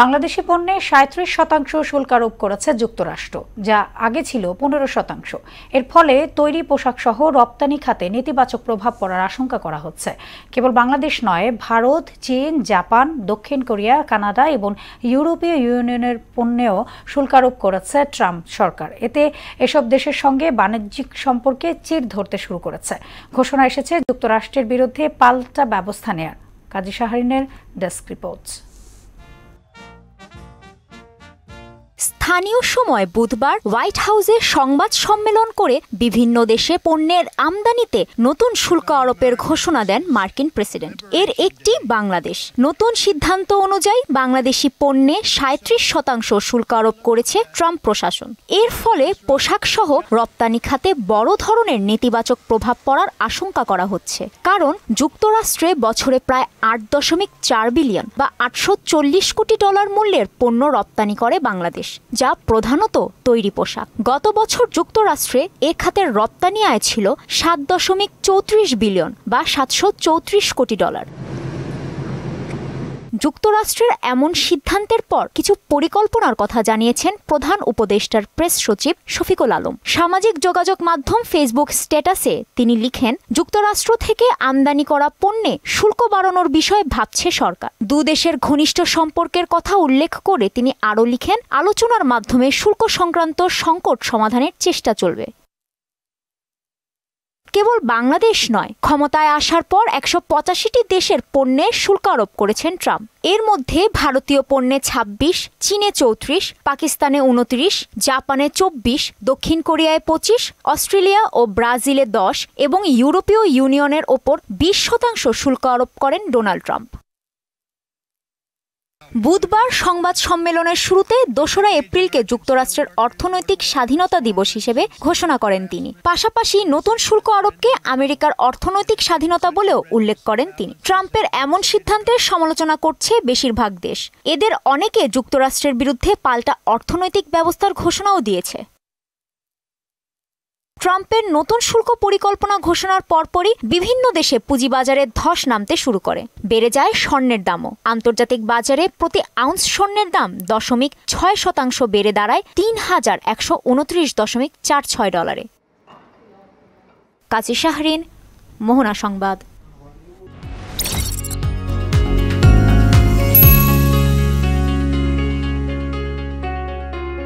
বাংলাদেশি পণ্যে ৩৭% শুল্ক আরোপ করেছে যুক্তরাষ্ট্র, যা আগে ছিল ১৫%। এর ফলে তৈরি পোশাক সহ রপ্তানি খাতে নেতিবাচক প্রভাব পড়ার আশঙ্কা করা হচ্ছে। কেবল বাংলাদেশ নয়, ভারত, চীন, জাপান, দক্ষিণ কোরিয়া, কানাডা এবং ইউরোপীয় ইউনিয়নের পণ্যেও শুল্ক আরোপ করেছে ট্রাম্প সরকার। এতে এসব দেশের সঙ্গে বাণিজ্যিক সম্পর্কে চির ধরতে শুরু করেছে। ঘোষণা এসেছে যুক্তরাষ্ট্রের বিরুদ্ধে পাল্টা ব্যবস্থা নেয়ার। কাজী শাহরিনের ডেস্ক রিপোর্ট। স্থানীয় সময় বুধবার হোয়াইট হাউসে সংবাদ সম্মেলন করে বিভিন্ন দেশে পণ্যের আমদানিতে নতুন শুল্ক আরোপের ঘোষণা দেন মার্কিন প্রেসিডেন্ট। এর একটি বাংলাদেশ। নতুন সিদ্ধান্ত অনুযায়ী বাংলাদেশি পণ্যে ৩৭% শুল্ক আরোপ করেছে ট্রাম্প প্রশাসন। এর ফলে পোশাক সহ রপ্তানি খাতে বড় ধরনের নেতিবাচক প্রভাব পড়ার আশঙ্কা করা হচ্ছে। কারণ যুক্তরাষ্ট্রে বছরে প্রায় ৮.৪ বিলিয়ন বা $৮৪০ কোটি মূল্যের পণ্য রপ্তানি করে বাংলাদেশ, যা প্রধানত তৈরি পোশাক। গত বছর যুক্তরাষ্ট্রে এ খাতের রপ্তানি আয় ছিল ৭.৩৪ বিলিয়ন বা $৭৩৪ কোটি। যুক্তরাষ্ট্রের এমন সিদ্ধান্তের পর কিছু পরিকল্পনার কথা জানিয়েছেন প্রধান উপদেষ্টার প্রেস সচিব শফিকুল আলম। সামাজিক যোগাযোগ মাধ্যম ফেসবুক স্ট্যাটাসে তিনি লিখেন, যুক্তরাষ্ট্র থেকে আমদানি করা পণ্যে শুল্ক বাড়ানোর বিষয়ে ভাবছে সরকার। দুদেশের ঘনিষ্ঠ সম্পর্কের কথা উল্লেখ করে তিনি আরও লিখেন, আলোচনার মাধ্যমে শুল্ক সংক্রান্ত সংকট সমাধানের চেষ্টা চলবে। কেবল বাংলাদেশ নয়, ক্ষমতায় আসার পর ১৮৫টি দেশের পণ্যে শুল্ক আরোপ করেছেন ট্রাম্প। এর মধ্যে ভারতীয় পণ্যে ২৬, চীনে ৩৪, পাকিস্তানে ২৯, জাপানে ২৪, দক্ষিণ কোরিয়ায় ২৫, অস্ট্রেলিয়া ও ব্রাজিলে ১০ এবং ইউরোপীয় ইউনিয়নের ওপর ২০% শুল্ক আরোপ করেন ডোনাল্ড ট্রাম্প। বুধবার সংবাদ সম্মেলনের শুরুতে ২রা এপ্রিলকে যুক্তরাষ্ট্রের অর্থনৈতিক স্বাধীনতা দিবস হিসেবে ঘোষণা করেন তিনি। পাশাপাশি নতুন শুল্ক আরোপকে আমেরিকার অর্থনৈতিক স্বাধীনতা বলেও উল্লেখ করেন তিনি। ট্রাম্পের এমন সিদ্ধান্তের সমালোচনা করছে বেশিরভাগ দেশ। এদের অনেকে যুক্তরাষ্ট্রের বিরুদ্ধে পাল্টা অর্থনৈতিক ব্যবস্থার ঘোষণাও দিয়েছে। ট্রাম্পের নতুন শুল্ক পরিকল্পনা ঘোষণার পরপরই বিভিন্ন দেশে পুঁজিবাজারে ধস নামতে শুরু করে। বেড়ে যায় স্বর্ণের দামও। আন্তর্জাতিক বাজারে প্রতি আউন্স স্বর্ণের দাম 0.6% বেড়ে দাঁড়ায় $৩,১২৯.৪৬। কাজী শাহরিন, মোহনা সংবাদ।